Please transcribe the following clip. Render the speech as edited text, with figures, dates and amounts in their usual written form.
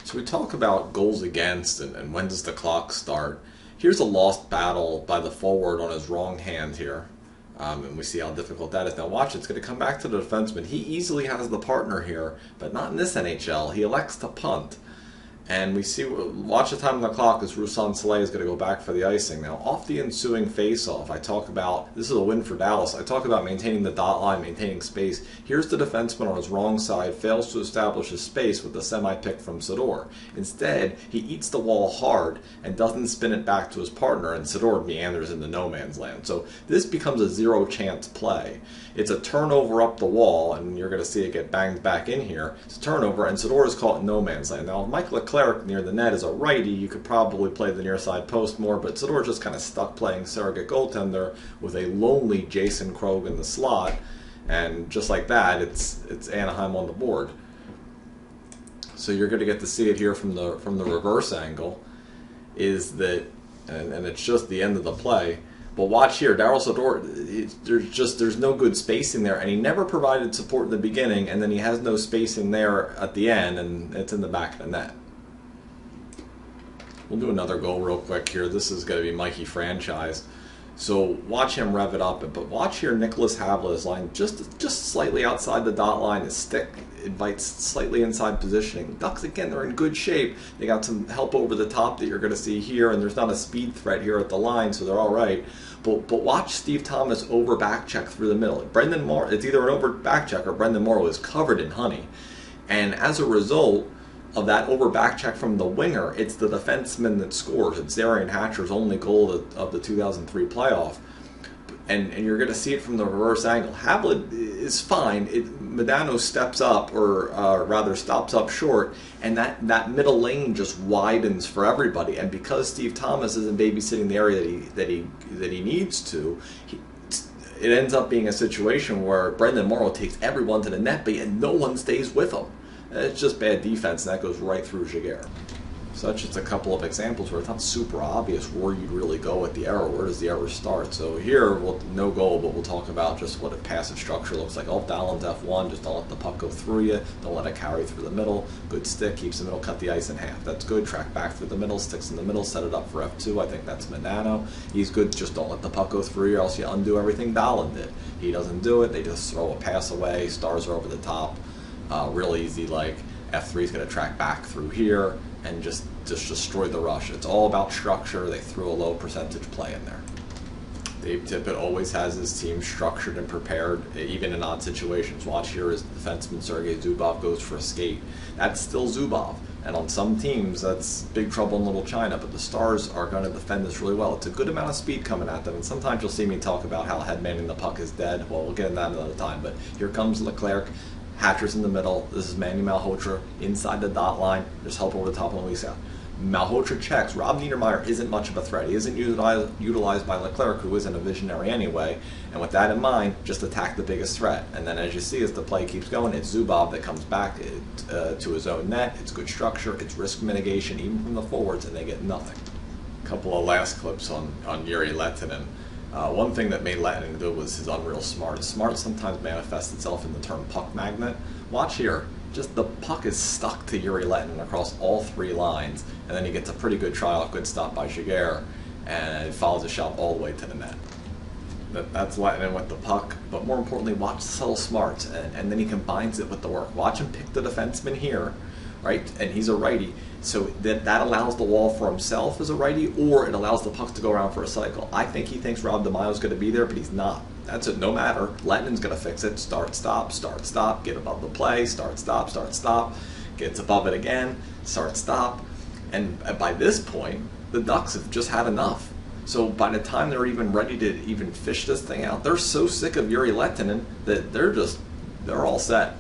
So we talk about goals against and when does the clock start. Here's a lost battle by the forward on his wrong hand here. And we see how difficult that is. Now watch, it's going to come back to the defenseman. He easily has the partner here, but not in this NHL. He elects to punt. And we see, watch the time on the clock as Ruslan Saleh is going to go back for the icing. Now, off the ensuing face-off, I talk about, this is a win for Dallas, I talk about maintaining the dot line, maintaining space. Here's the defenseman on his wrong side, fails to establish his space with the semi-pick from Sador. Instead, he eats the wall hard and doesn't spin it back to his partner, and Sador meanders into no man's land. So this becomes a zero-chance play. It's a turnover up the wall, and you're going to see it get banged back in here. It's a turnover, and Sador is caught in no man's land. Now, Mike Leclerc near the net as a righty, you could probably play the near side post more, but Sador just kind of stuck playing surrogate goaltender with a lonely Jason Krog in the slot, and just like that, it's Anaheim on the board. So you're going to get to see it here from the reverse angle, is that, and it's just the end of the play. But watch here, Daryl Sador, there's no good spacing there, and he never provided support in the beginning, and then he has no spacing there at the end, and it's in the back of the net. We'll do another goal real quick here. This is going to be Mikey franchise. So watch him rev it up, but watch here Nicholas Havlat is lying just slightly outside the dot line. His stick invites slightly inside positioning. Ducks, again, they're in good shape. They got some help over the top that you're going to see here, and there's not a speed threat here at the line, so they're all right. But watch Steve Thomas over back check through the middle. Brendan Morrow, it's either an over back check or Brendan Morrow is covered in honey. And as a result of that over back check from the winger, it's the defenseman that scores. It's Darian Hatcher's only goal of the 2003 playoff. And you're going to see it from the reverse angle. Havlat is fine. Medano steps up, or rather stops up short, and that middle lane just widens for everybody. And because Steve Thomas isn't babysitting the area that he needs to, it ends up being a situation where Brendan Morrow takes everyone to the net, and no one stays with him. It's just bad defense, and that goes right through Giguère. So that's just a couple of examples where it's not super obvious where you'd really go with the error. Where does the error start? So here, no goal, but we'll talk about just what a passive structure looks like. Off Dallon's F1, just don't let the puck go through you. Don't let it carry through the middle. Good stick, keeps the middle, cut the ice in half. That's good. Track back through the middle, sticks in the middle, set it up for F2. I think that's Medano. He's good. Just don't let the puck go through you, or else you undo everything Dallon did. He doesn't do it. They just throw a pass away. Stars are over the top. Real easy, like F3 is going to track back through here and just destroy the rush. It's all about structure. They threw a low percentage play in there. Dave Tippett always has his team structured and prepared, even in odd situations. Watch here as defenseman Sergei Zubov goes for a skate. That's still Zubov. And on some teams, that's big trouble in Little China, but the Stars are going to defend this really well. It's a good amount of speed coming at them, and sometimes you'll see me talk about how headmanning the puck is dead. Well, we'll get into that another time, but here comes Leclerc. Hatcher's in the middle. This is Manny Malhotra inside the dot line. There's help over the top on Lisa. Malhotra checks. Rob Niedermeyer isn't much of a threat. He isn't utilized by Leclerc, who isn't a visionary anyway. And with that in mind, just attack the biggest threat. And then as you see, as the play keeps going, it's Zubov that comes back to his own net. It's good structure. It's risk mitigation, even from the forwards, and they get nothing. A couple of last clips on Jiri Lehtinen. One thing that made Lehtinen good was his unreal smart. Smart sometimes manifests itself in the term puck magnet. Watch here. Just the puck is stuck to Jiri Lehtinen across all three lines, and then he gets a pretty good tryout, good stop by Giguère, and it follows the shot all the way to the net. That's Lehtinen with the puck, but more importantly, watch the subtle smarts, and then he combines it with the work. Watch him pick the defenseman here, right? And he's a righty, so that allows the wall for himself as a righty, or it allows the puck to go around for a cycle. I think he thinks Rob DeMaio's going to be there, but he's not. That's it, no matter. Lehtinen's going to fix it. Start, stop, get above the play, start, stop, gets above it again, start, stop. And by this point, the Ducks have just had enough. So by the time they're even ready to even fish this thing out, they're so sick of Jiri Lehtinen that they're all set.